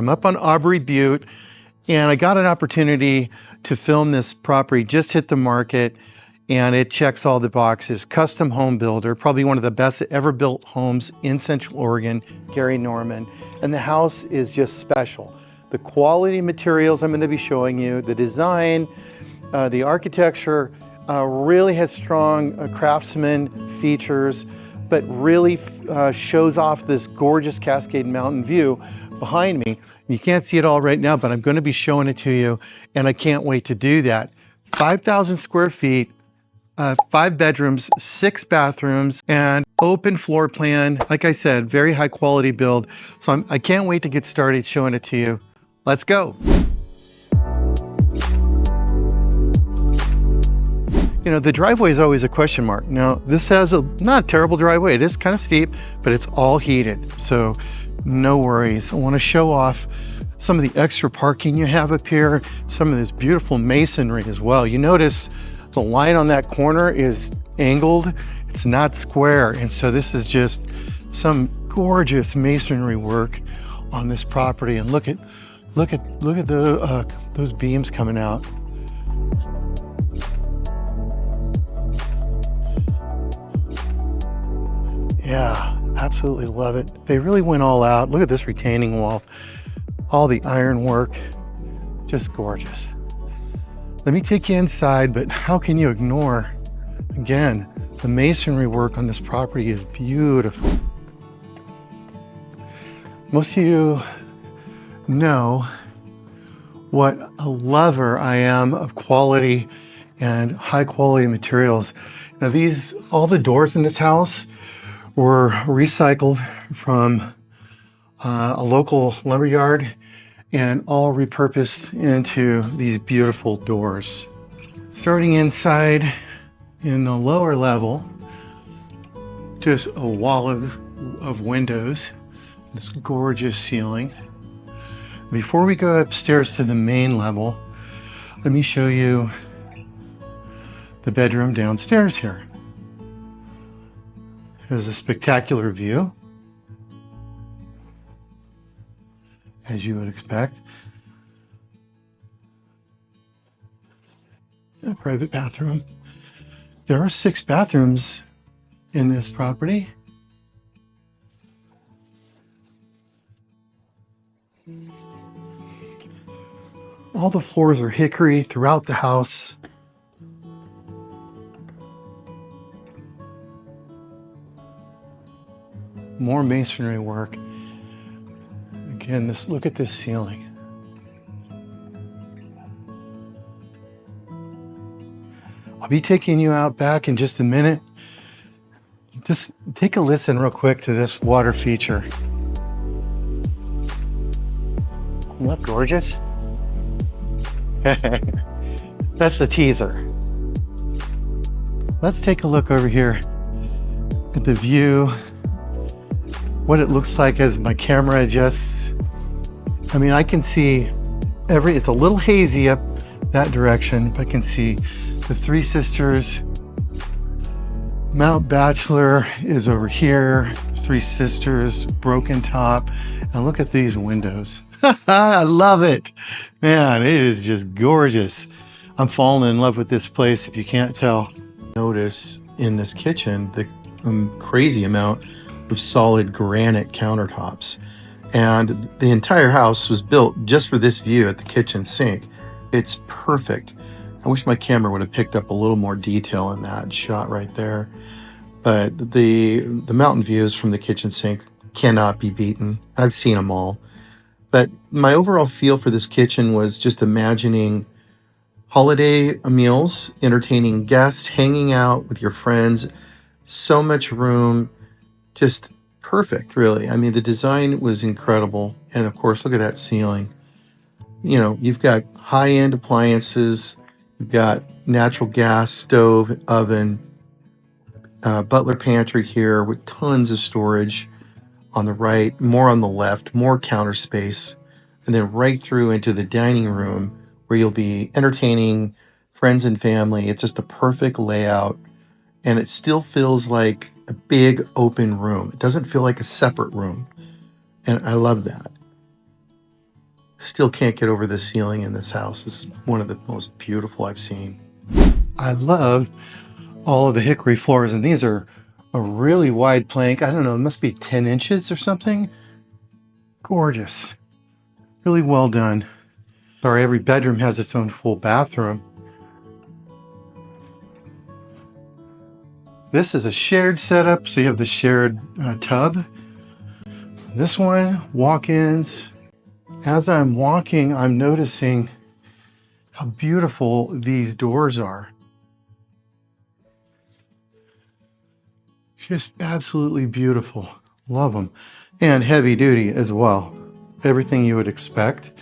I'm up on Aubrey Butte, and I got an opportunity to film this property, just hit the market, and it checks all the boxes. Custom home builder, probably one of the best ever built homes in Central Oregon, Gary Norman. And the house is just special. The quality materials I'm going to be showing you, the design, the architecture really has strong craftsman features, but really shows off this gorgeous Cascade Mountain view behind me. You can't see it all right now, but I'm going to be showing it to you, and I can't wait to do that. 5,000 square feet, 5 bedrooms, 6 bathrooms, and open floor plan. Like I said, very high quality build. So I can't wait to get started showing it to you. Let's go. You know, the driveway is always a question mark. Now, this has a not terrible driveway. It is kind of steep, but it's all heated. So no worries. I want to show off some of the extra parking you have up here, some of this beautiful masonry as well. You notice the line on that corner is angled. It's not square. And so this is just some gorgeous masonry work on this property. And look at those beams coming out. Yeah, absolutely love it. They really went all out. Look at this retaining wall. All the iron work, just gorgeous. Let me take you inside, but how can you ignore, again, the masonry work on this property is beautiful. Most of you know what a lover I am of quality and high quality materials. Now all the doors in this house were recycled from a local lumberyard and all repurposed into these beautiful doors. Starting inside in the lower level, just a wall of windows, this gorgeous ceiling. Before we go upstairs to the main level, let me show you the bedroom downstairs here. There's a spectacular view, as you would expect. A private bathroom. There are 6 bathrooms in this property. All the floors are hickory throughout the house. More masonry work. Again, look at this ceiling. I'll be taking you out back in just a minute. Just take a listen real quick to this water feature. Isn't that gorgeous? That's the teaser. Let's take a look over here at the view, what it looks like as my camera adjusts. I mean, I can see it's a little hazy up that direction, but I can see the 3 Sisters. Mount Bachelor is over here, 3 Sisters, Broken Top, and look at these windows. I love it. Man, it is just gorgeous. I'm falling in love with this place, if you can't tell. Notice in this kitchen the crazy amount of solid granite countertops. And the entire house was built just for this view at the kitchen sink. It's perfect. I wish my camera would have picked up a little more detail in that shot right there. But the mountain views from the kitchen sink cannot be beaten. I've seen them all. But my overall feel for this kitchen was just imagining holiday meals, entertaining guests, hanging out with your friends, so much room, just perfect, really. I mean, the design was incredible. And of course, look at that ceiling. You know, you've got high-end appliances, you've got natural gas stove, oven, butler pantry here with tons of storage on the right, more on the left, more counter space, and then right through into the dining room where you'll be entertaining friends and family. It's just a perfect layout, and it still feels like a big open room. It doesn't feel like a separate room, and I love that. Still can't get over the ceiling in this house. It's one of the most beautiful I've seen. I love all of the hickory floors, and these are a really wide plank. I don't know, it must be 10 inches or something. Gorgeous. Really well done. Sorry, every bedroom has its own full bathroom. This is a shared setup, so you have the shared tub. This one, walk-ins. As I'm walking, I'm noticing how beautiful these doors are. Just absolutely beautiful. Love them. And heavy duty as well. Everything you would expect.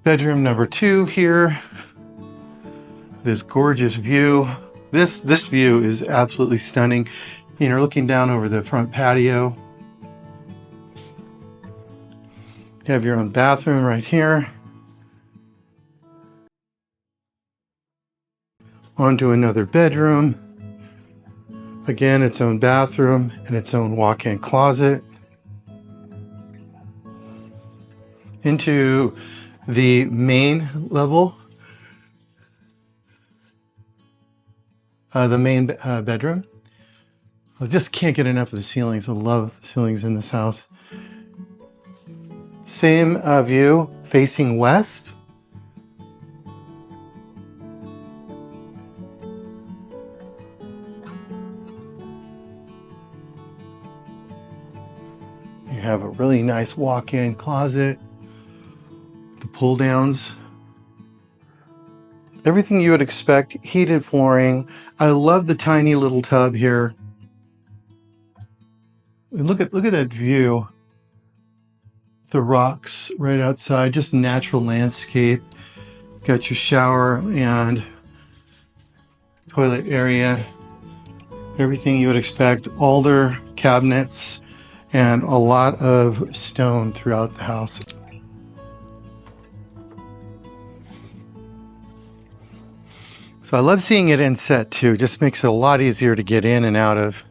Bedroom number 2 here. This gorgeous view. This view is absolutely stunning. You're looking down over the front patio. You have your own bathroom right here. Onto another bedroom. Again, its own bathroom and its own walk-in closet. Into the main level. The main bedroom. I just can't get enough of the ceilings. I love the ceilings in this house. Same view facing west. You have a really nice walk-in closet. The pull downs. Everything you would expect, heated flooring. I love the tiny little tub here. Look at that view. The rocks right outside, just natural landscape. Got your shower and toilet area. Everything you would expect. Alder cabinets and a lot of stone throughout the house. So I love seeing it inset too. Just makes it a lot easier to get in and out of.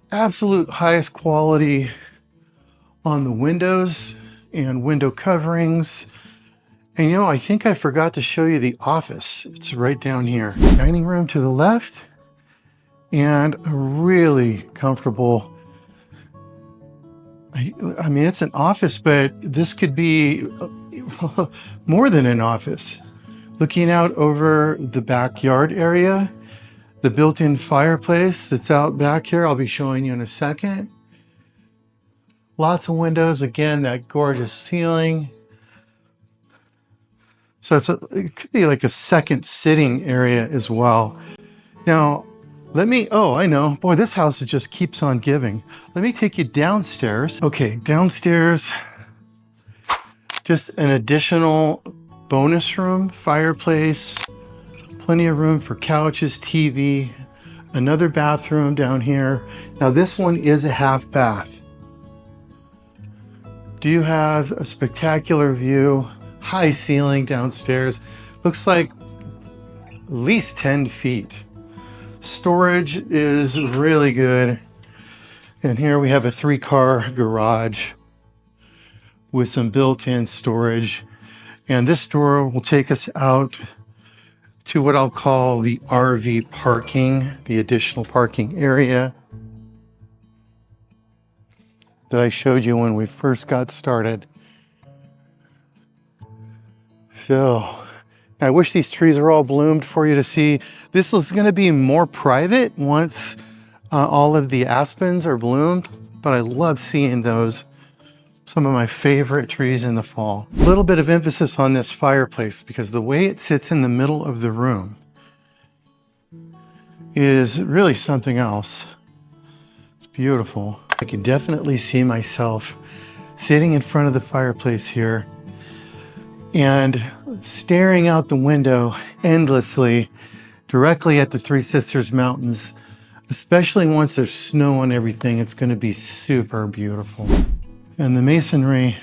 Absolute highest quality on the windows and window coverings. And I think I forgot to show you the office. It's right down here. Dining room to the left and a really comfortable, I mean, it's an office, but this could be more than an office. Looking out over the backyard area. The built-in fireplace that's out back here, I'll be showing you in a second. Lots of windows, again, that gorgeous ceiling. So it could be like a second sitting area as well. Now, oh, I know. Boy, this house just keeps on giving. Let me take you downstairs. Okay, downstairs, just an additional bonus room, fireplace. Plenty of room for couches, TV, another bathroom down here. Now this one is a half bath. Do you have a spectacular view? High ceiling downstairs. Looks like at least 10 feet. Storage is really good. And here we have a 3-car garage with some built-in storage. And this door will take us out to what I'll call the RV parking, the additional parking area that I showed you when we first got started. So I wish these trees are all bloomed for you to see. This is going to be more private once all of the aspens are bloomed, but I love seeing those. Some of my favorite trees in the fall. A little bit of emphasis on this fireplace because the way it sits in the middle of the room is really something else. It's beautiful. I can definitely see myself sitting in front of the fireplace here and staring out the window endlessly directly at the Three Sisters Mountains, especially once there's snow on everything. It's going to be super beautiful. And the masonry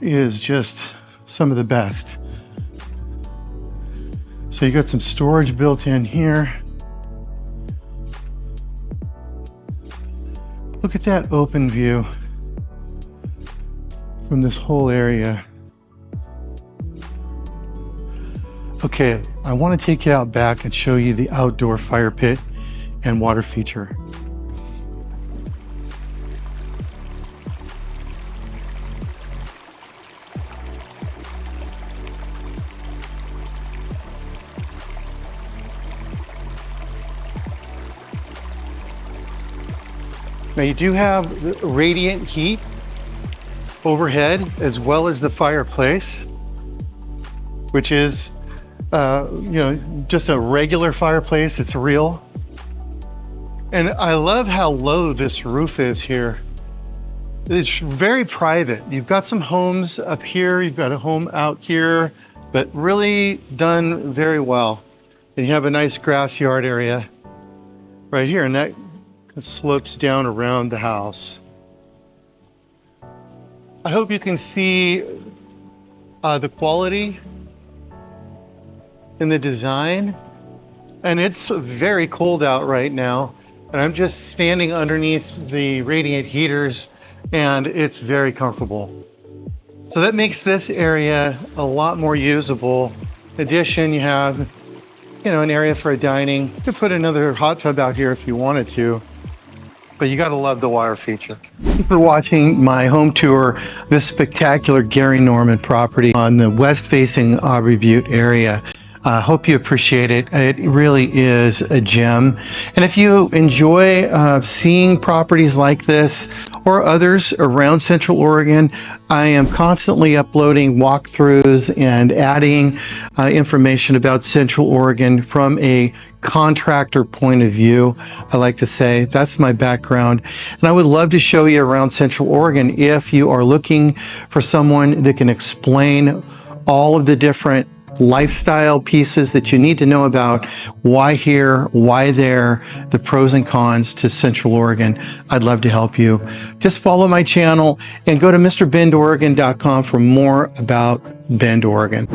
is just some of the best. So you got some storage built in here. Look at that open view from this whole area. Okay, I want to take you out back and show you the outdoor fire pit and water feature. Now you do have radiant heat overhead as well as the fireplace, which is just a regular fireplace. It's real. And I love how low this roof is here. It's very private. You've got some homes up here, you've got a home out here, but really done very well. And you have a nice grass yard area right here, and that slopes down around the house. I hope you can see the quality in the design. And it's very cold out right now, and I'm just standing underneath the radiant heaters, and it's very comfortable. So that makes this area a lot more usable. In addition, you have an area for a dining. You could put another hot tub out here if you wanted to, but you gotta love the water feature. Thank you for watching my home tour, this spectacular Gary Norman property on the west-facing Aubrey Butte area. I hope you appreciate it. It really is a gem. And if you enjoy seeing properties like this or others around Central Oregon, I am constantly uploading walkthroughs and adding information about Central Oregon from a contractor point of view. I like to say that's my background, and I would love to show you around Central Oregon if you are looking for someone that can explain all of the different lifestyle pieces that you need to know about. Why here, why there, the pros and cons to Central Oregon. I'd love to help you. Just follow my channel and go to MrBendOregon.com for more about Bend, Oregon.